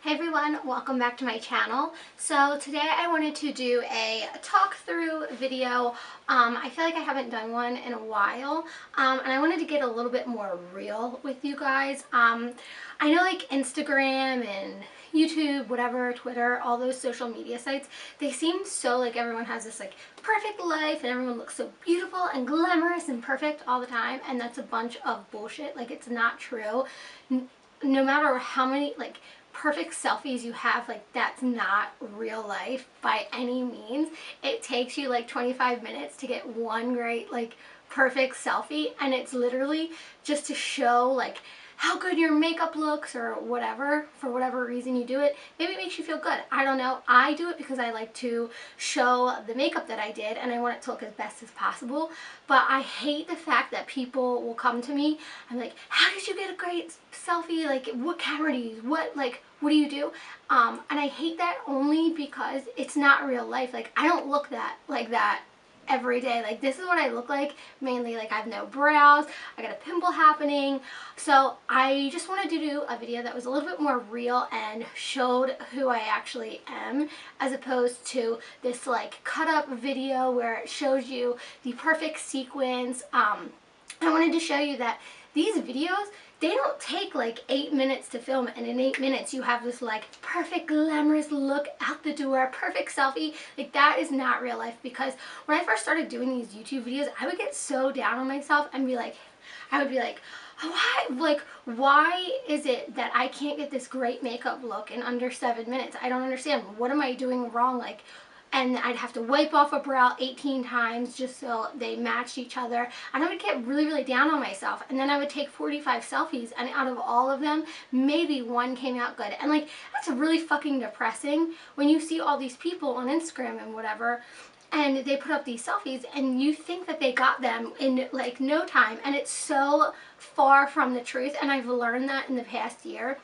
Hey everyone, welcome back to my channel. So today I wanted to do a talk through video. I feel like I haven't done one in a while, and I wanted to get a little bit more real with you guys. I know like Instagram and YouTube, whatever, Twitter, all those social media sites, they seem so like everyone has this like perfect life and everyone looks so beautiful and glamorous and perfect all the time, and that's a bunch of bullshit. Like, it's not true. No matter how many like perfect selfies you have, like, that's not real life by any means. It takes you like 25 minutes to get one great like perfect selfie, and it's literally just to show like how good your makeup looks or whatever. For whatever reason you do it, maybe it makes you feel good, I don't know. I do it because I like to show the makeup that I did and I want it to look as best as possible. But I hate the fact that people will come to me and like, how did you get a great selfie? Like, what camera do you use? What do you do? And I hate that only because it's not real life. Like, I don't look like that every day. Like, this is what I look like mainly. Like, I have no brows, I got a pimple happening. So I just wanted to do a video that was a little bit more real and showed who I actually am, as opposed to this like cut up video where it shows you the perfect sequence. I wanted to show you that these videos, they don't take like 8 minutes to film, and in 8 minutes you have this like perfect glamorous look out the door, perfect selfie. Like, that is not real life. Because when I first started doing these YouTube videos, I would get so down on myself and be like, why is it that I can't get this great makeup look in under 7 minutes? I don't understand. What am I doing wrong? Like, and I'd have to wipe off a brow 18 times just so they matched each other. And I would get really, really down on myself. And then I would take 45 selfies, and out of all of them, maybe one came out good. And like, that's really fucking depressing when you see all these people on Instagram and whatever, and they put up these selfies and you think that they got them in like no time, and it's so far from the truth. And I've learned that in the past year.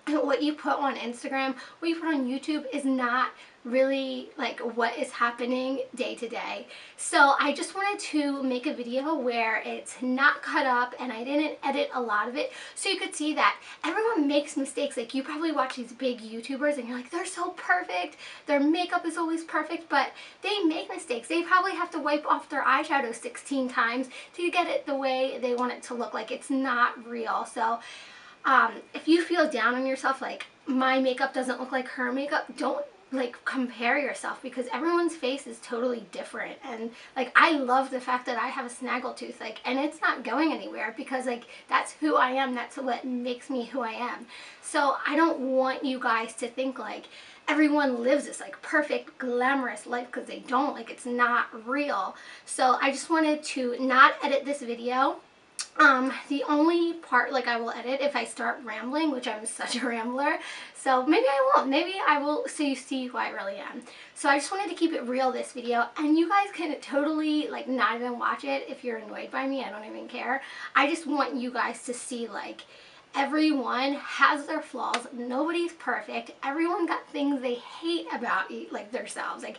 What you put on Instagram, what you put on YouTube is not really like what is happening day to day. So I just wanted to make a video where it's not cut up and I didn't edit a lot of it, so you could see that everyone makes mistakes. Like, you probably watch these big YouTubers and you're like, they're so perfect, their makeup is always perfect, but they make mistakes. They probably have to wipe off their eyeshadow 16 times to get it the way they want it to look. Like, it's not real. So if you feel down on yourself, like my makeup doesn't look like her makeup, don't like compare yourself, because everyone's face is totally different. And like, I love the fact that I have a snaggle tooth, like, and it's not going anywhere, because like, that's who I am, that's what makes me who I am. So I don't want you guys to think like everyone lives this like perfect glamorous life, because they don't. Like, it's not real. So I just wanted to not edit this video. The only part like I will edit if I start rambling, which I'm such a rambler, so maybe I won't. Maybe I will, so you see who I really am. So I just wanted to keep it real this video, and you guys can totally like not even watch it if you're annoyed by me. I don't even care. I just want you guys to see like everyone has their flaws. Nobody's perfect. Everyone got things they hate about like themselves. Like,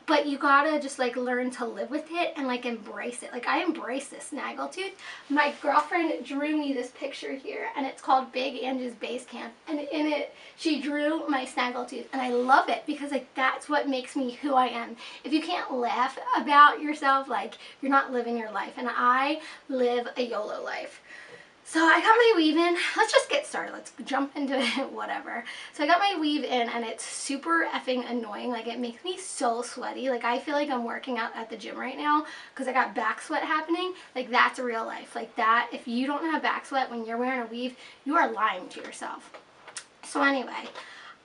but you gotta just like learn to live with it and like embrace it. Like, I embrace this snaggletooth. My girlfriend drew me this picture here, and it's called Big Angie's Base Camp, and in it she drew my snaggletooth, and I love it because like, that's what makes me who I am. If you can't laugh about yourself, like, you're not living your life. And I live a YOLO life. So I got my weave in. Let's just get started. Let's jump into it, whatever. So I got my weave in, and it's super effing annoying. Like, it makes me so sweaty. Like, I feel like I'm working out at the gym right now because I got back sweat happening. Like, that's real life. Like, that, if you don't have back sweat when you're wearing a weave, you are lying to yourself. So anyway,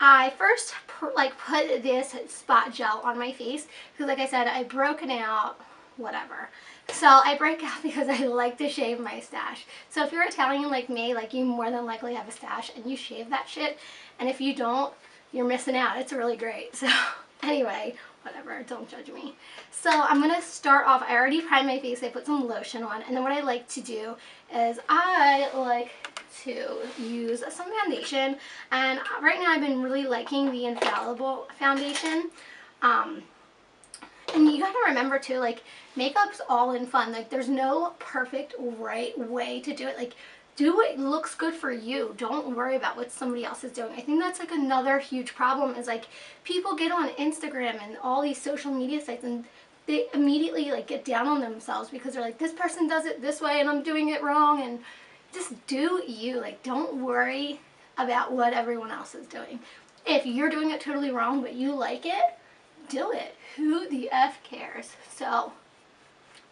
I first put this spot gel on my face because, like I said, I broke it out, whatever. So I break out because I like to shave my stash. So if you're Italian like me, like, you more than likely have a stash and you shave that shit. And if you don't, you're missing out. It's really great. So anyway, whatever, don't judge me. So I'm going to start off, I already primed my face, I put some lotion on. And then what I like to do is I like to use some foundation. And right now I've been really liking the Infallible foundation. And you gotta remember too, like, makeup's all in fun. Like, there's no perfect right way to do it. Like, do what looks good for you. Don't worry about what somebody else is doing. I think that's like another huge problem is like people get on Instagram and all these social media sites and they immediately like get down on themselves because they're like, this person does it this way and I'm doing it wrong. And just do you. Like, don't worry about what everyone else is doing. If you're doing it totally wrong but you like it, do it. Who the F cares? So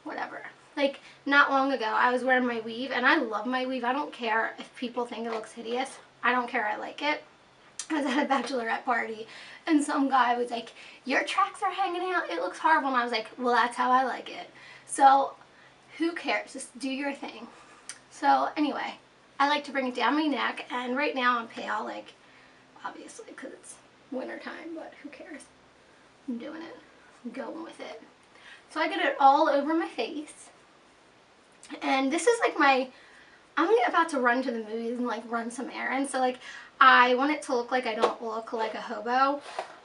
whatever. Like, not long ago, I was wearing my weave, and I love my weave. I don't care if people think it looks hideous. I don't care. I like it. I was at a bachelorette party, and some guy was like, your tracks are hanging out. It looks horrible. And I was like, well, that's how I like it. So, who cares? Just do your thing. So, anyway, I like to bring it down my neck, and right now I'm pale, like, obviously, because it's winter time, but who cares? I'm doing it. I'm going with it. So I get it all over my face. And this is like I'm about to run to the movies and like run some errands. So like I want it to look like I don't look like a hobo.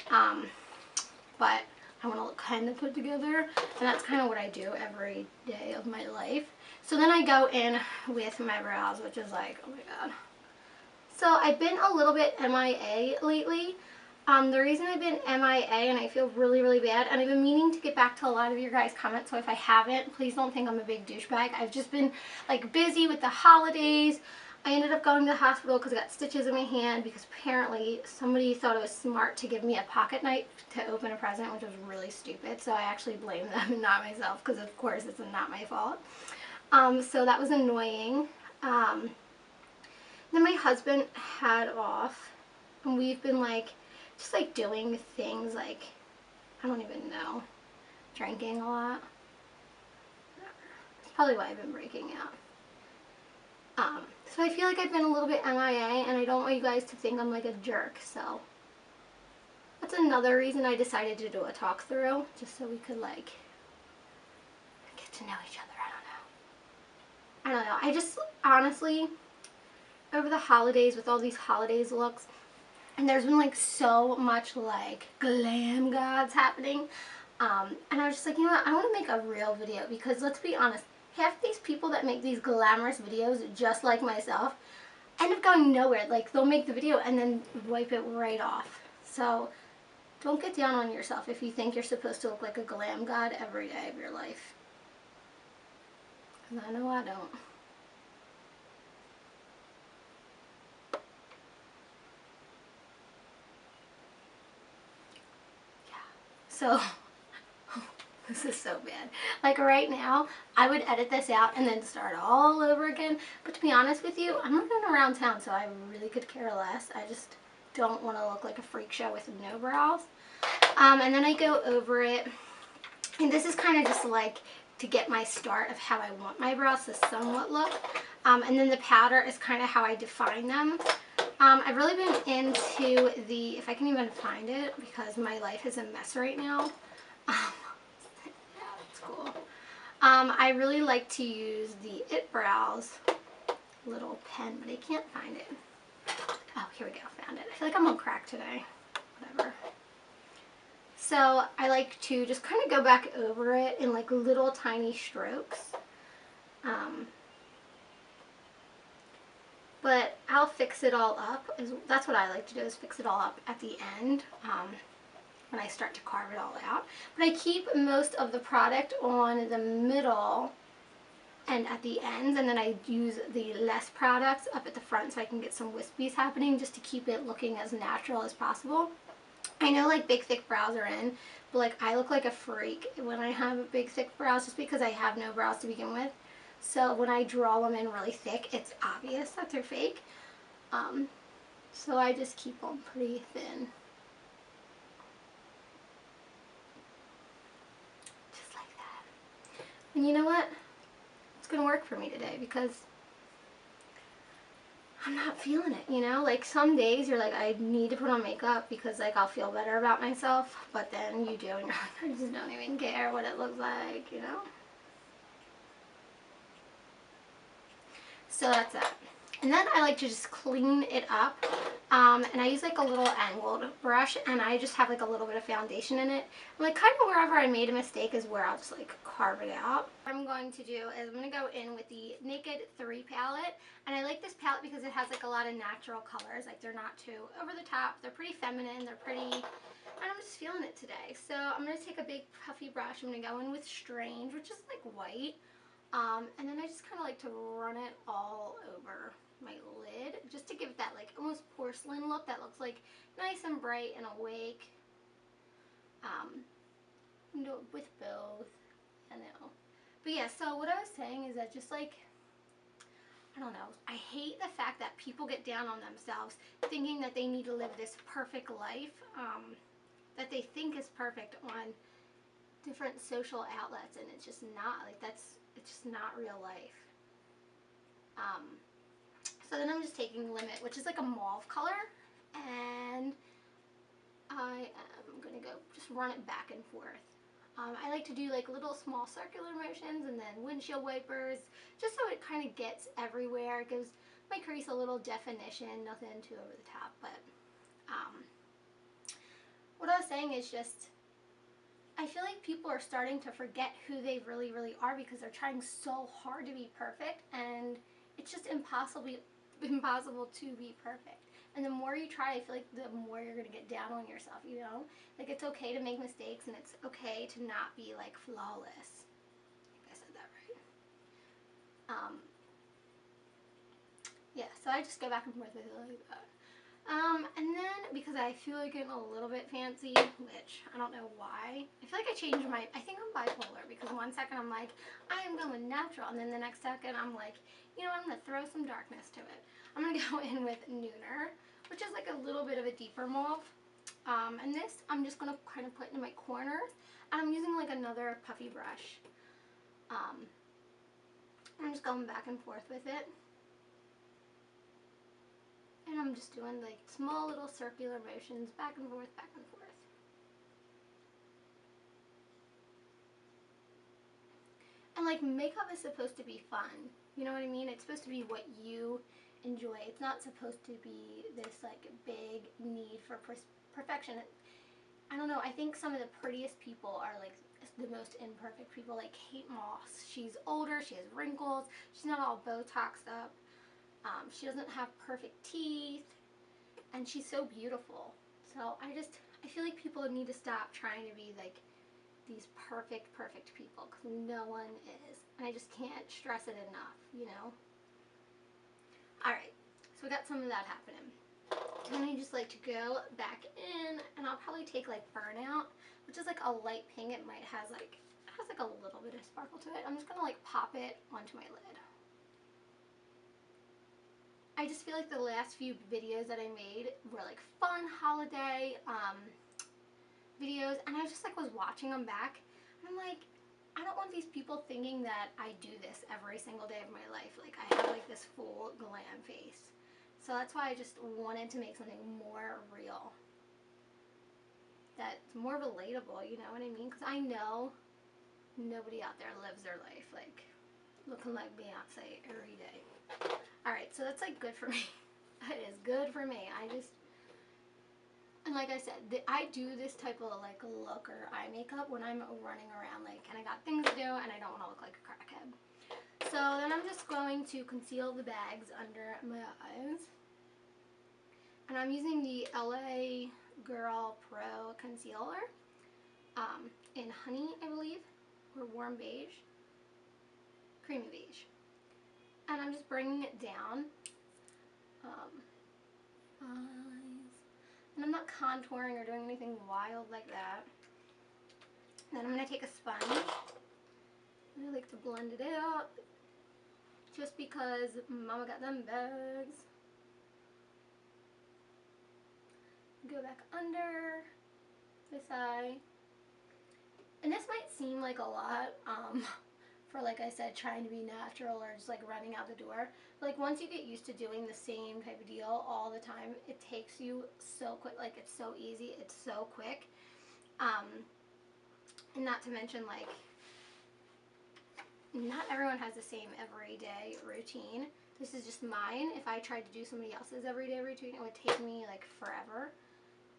But I want to look kind of put together. And that's kind of what I do every day of my life. So then I go in with my brows, which is like, oh my god. So I've been a little bit MIA lately. The reason I've been MIA, and I feel really, really bad, and I've been meaning to get back to a lot of your guys' comments, so if I haven't, please don't think I'm a big douchebag. I've just been, like, busy with the holidays. I ended up going to the hospital because I got stitches in my hand because apparently somebody thought it was smart to give me a pocket knife to open a present, which was really stupid, so I actually blame them and not myself because, of course, it's not my fault. So that was annoying. Then my husband had off, and we've been, like, just like doing things like, I don't even know, drinking a lot. That's probably why I've been breaking out. So I feel like I've been a little bit MIA, and I don't want you guys to think I'm like a jerk, so that's another reason I decided to do a talk through, just so we could like get to know each other. I don't know. I just honestly, over the holidays with all these holidays looks, and there's been like so much like glam gods happening. And I was just like, you know what, I want to make a real video because let's be honest, half these people that make these glamorous videos just like myself end up going nowhere. Like they'll make the video and then wipe it right off. So don't get down on yourself if you think you're supposed to look like a glam god every day of your life. Because I know I don't. So, this is so bad. Like right now, I would edit this out and then start all over again. But to be honest with you, I'm running around town, so I really could care less. I just don't want to look like a freak show with no brows. And then I go over it. And this is kind of just like to get my start of how I want my brows to somewhat look. And then the powder is kind of how I define them. I've really been into the, if I can even find it, because my life is a mess right now. Yeah, that's cool. I really like to use the It Brows little pen, but I can't find it. Oh, here we go, found it. I feel like I'm on crack today. Whatever. So I like to just kind of go back over it in like little tiny strokes. But I'll fix it all up. That's what I like to do, is fix it all up at the end when I start to carve it all out. But I keep most of the product on the middle and at the ends, and then I use the less products up at the front so I can get some wispies happening just to keep it looking as natural as possible. I know like big thick brows are in, but like I look like a freak when I have big thick brows just because I have no brows to begin with. So when I draw them in really thick, it's obvious that they're fake. So I just keep them pretty thin. Just like that. And you know what? It's going to work for me today because I'm not feeling it, you know? Like some days you're like, I need to put on makeup because like I'll feel better about myself. But then you do and you're like, I just don't even care what it looks like, you know? So that's that. And then I like to just clean it up. And I use like a little angled brush, and I just have like a little bit of foundation in it. And like kind of wherever I made a mistake is where I'll just like carve it out. What I'm going to do is I'm going to go in with the Naked 3 palette. And I like this palette because it has like a lot of natural colors. Like they're not too over the top. They're pretty feminine. They're pretty, and I'm just feeling it today. So I'm going to take a big puffy brush. I'm going to go in with Strange, which is like white. And then I just kind of like to run it all over my lid just to give it that like almost porcelain look that looks like nice and bright and awake. With both, I know. But yeah, so what I was saying is that just like, I don't know, I hate the fact that people get down on themselves thinking that they need to live this perfect life that they think is perfect on different social outlets, and it's just not. Like it's just not real life. So then I'm just taking Limit, which is like a mauve color, and I am going to go just run it back and forth. I like to do like little small circular motions and then windshield wipers, just so it kind of gets everywhere. It gives my crease a little definition, nothing too over the top. But what I was saying is just, I feel like people are starting to forget who they really, really are because they're trying so hard to be perfect, and it's just impossible to be perfect. And the more you try, I feel like the more you're going to get down on yourself, you know? Like, it's okay to make mistakes, and it's okay to not be, like, flawless. I think I said that right. Yeah, so I just go back and forth with it like that. And then, because I feel like getting a little bit fancy, which I don't know why, I feel like I changed my, I think I'm bipolar, because one second I'm like, I am going natural, and then the next second I'm like, you know, I'm going to throw some darkness to it. I'm going to go in with Nooner, which is like a little bit of a deeper mauve. And this I'm just going to kind of put in my corners, and I'm using like another puffy brush. I'm just going back and forth with it. And I'm just doing like small little circular motions back and forth, back and forth. And like, makeup is supposed to be fun. You know what I mean? It's supposed to be what you enjoy. It's not supposed to be this like big need for perfection. I don't know. I think some of the prettiest people are like the most imperfect people, like Kate Moss. She's older, she has wrinkles, she's not all Botoxed up. She doesn't have perfect teeth, and she's so beautiful. So I feel like people need to stop trying to be like these perfect people, because no one is. And I just can't stress it enough, you know? Alright, so we got some of that happening. And then I just like to go back in, and I'll probably take like Burnout, which is like a light pink. It has like a little bit of sparkle to it. I'm just gonna like pop it onto my lid. I just feel like the last few videos that I made were like fun holiday videos, and I just like was watching them back, and I'm like, I don't want these people thinking that I do this every single day of my life. Like, I have like this full glam face. So that's why I just wanted to make something more real, that's more relatable, you know what I mean? Because I know nobody out there lives their life like looking like Beyonce every day. Alright, so that's like good for me. That is good for me. And like I said, I do this type of like look or eye makeup when I'm running around like, and I got things to do and I don't want to look like a crackhead. So then I'm just going to conceal the bags under my eyes. And I'm using the LA Girl Pro Concealer in Honey, I believe, or Warm Beige, Creamy Beige. And I'm just bringing it down. Eyes. And I'm not contouring or doing anything wild like that. And then I'm going to take a sponge. I like to blend it out, just because Mama got them bags. Go back under this eye. And this might seem like a lot, for, like I said, trying to be natural or just like running out the door. But like, once you get used to doing the same type of deal all the time, it takes you so quick. Like, it's so easy, it's so quick. And not to mention, like, not everyone has the same everyday routine. This is just mine. If I tried to do somebody else's everyday routine, it would take me like forever.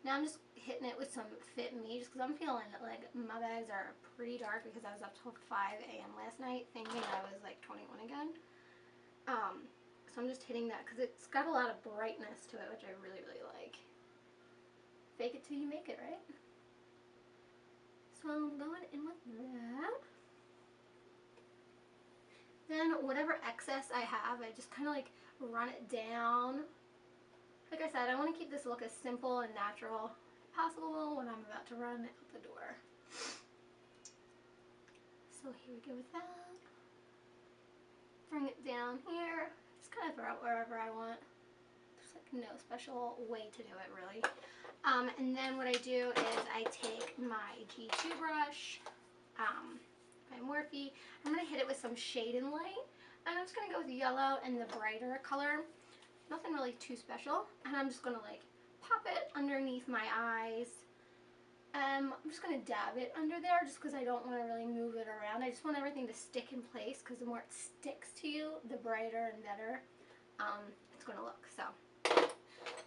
Now I'm just hitting it with some Fit Me just because I'm feeling like my bags are pretty dark because I was up till 5 a.m. last night thinking I was like 21 again. So I'm just hitting that because it's got a lot of brightness to it, which I really, really like. Fake it till you make it, right? So I'm going in with that. Then whatever excess I have, I just kind of like run it down. Like I said, I want to keep this look as simple and natural as possible when I'm about to run out the door. So here we go with that. Bring it down here. Just kind of throw it wherever I want. There's like no special way to do it really. And then what I do is I take my G2 brush, my Morphe. I'm going to hit it with some Shade and Light. And I'm just going to go with yellow and the brighter color. Nothing really too special. And I'm just going to like pop it underneath my eyes. I'm just going to dab it under there just because I don't want to really move it around. I just want everything to stick in place because the more it sticks to you, the brighter and better it's going to look. So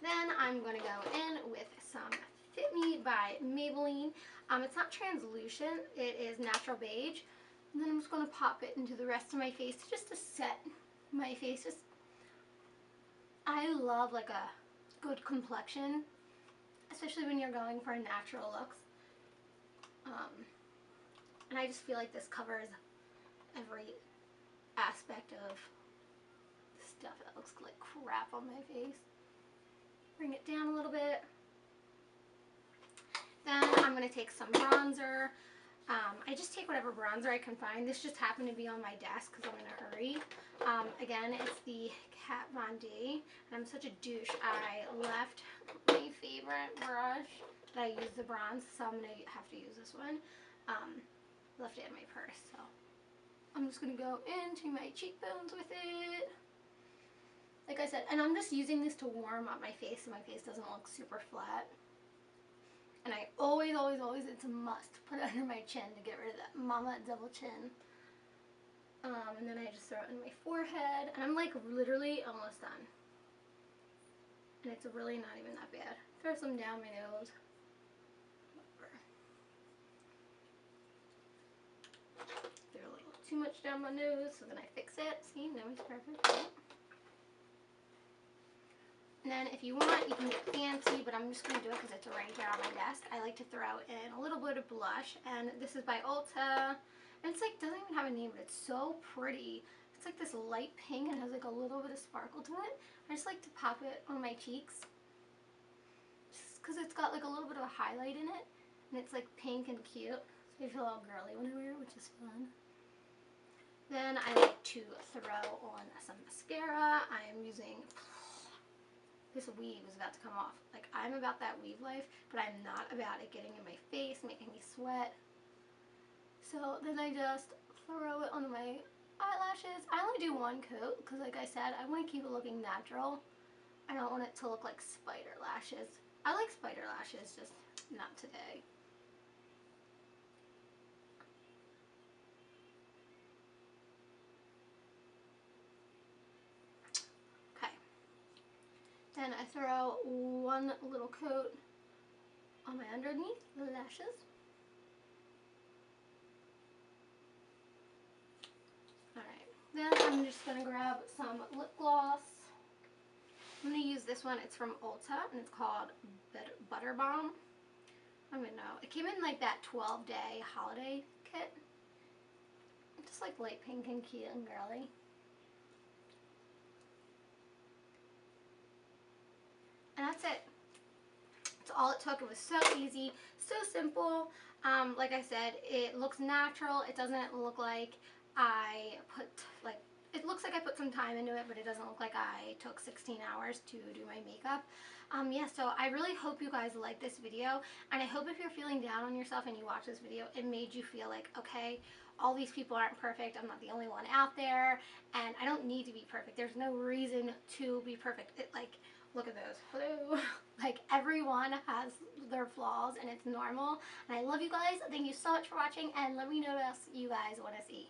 then I'm going to go in with some Fit Me by Maybelline. It's not translucent, it is natural beige. And then I'm just going to pop it into the rest of my face just to set my face. I love like a good complexion, especially when you're going for a natural look. And I just feel like this covers every aspect of stuff that looks like crap on my face. Bring it down a little bit. Then I'm going to take some bronzer. I just take whatever bronzer I can find. This just happened to be on my desk because I'm in a hurry. Again, it's the Kat Von D. And I'm such a douche. I left my favorite brush that I use the bronze, so I'm going to have to use this one. Left it in my purse, so I'm just going to go into my cheekbones with it. Like I said, and I'm just using this to warm up my face so my face doesn't look super flat. And I always, always, always, it's a must, put it under my chin to get rid of that mama double chin. And then I just throw it in my forehead. And I'm like literally almost done. And it's really not even that bad. Throw some down my nose. Whatever. Throw a little too much down my nose, so then I fix it. See, now it's perfect. And then if you want, you can get fancy, but I'm just going to do it because it's right here on my desk. I like to throw in a little bit of blush, and this is by Ulta. And it's like, doesn't even have a name, but it's so pretty. It's like this light pink and has like a little bit of sparkle to it. I just like to pop it on my cheeks. Just because it's got like a little bit of a highlight in it. And it's like pink and cute. So I feel all girly when I wear it, which is fun. Then I like to throw on some mascara. I am using... This weave is about to come off. Like, I'm about that weave life, but I'm not about it getting in my face, making me sweat. So then I just throw it on my eyelashes. I only do one coat because, like I said, I want to keep it looking natural. I don't want it to look like spider lashes. I like spider lashes, just not today. Then I throw one little coat on my underneath the lashes. Alright, then I'm just going to grab some lip gloss. I'm going to use this one. It's from Ulta and it's called Butter Bomb. I don't even know. It came in like that 12-day holiday kit. It's just like light pink and cute and girly. And that's it. That's all it took. It was so easy, so simple. Like I said, it looks natural. It doesn't look like I put, like, it looks like I put some time into it, but it doesn't look like I took 16 hours to do my makeup. Yeah, so I really hope you guys like this video, and I hope if you're feeling down on yourself and you watch this video, it made you feel like, okay, all these people aren't perfect. I'm not the only one out there, and I don't need to be perfect. There's no reason to be perfect. It, like, look at those. Hello. Like, everyone has their flaws, and it's normal. And I love you guys. Thank you so much for watching, and let me know what else you guys want to see.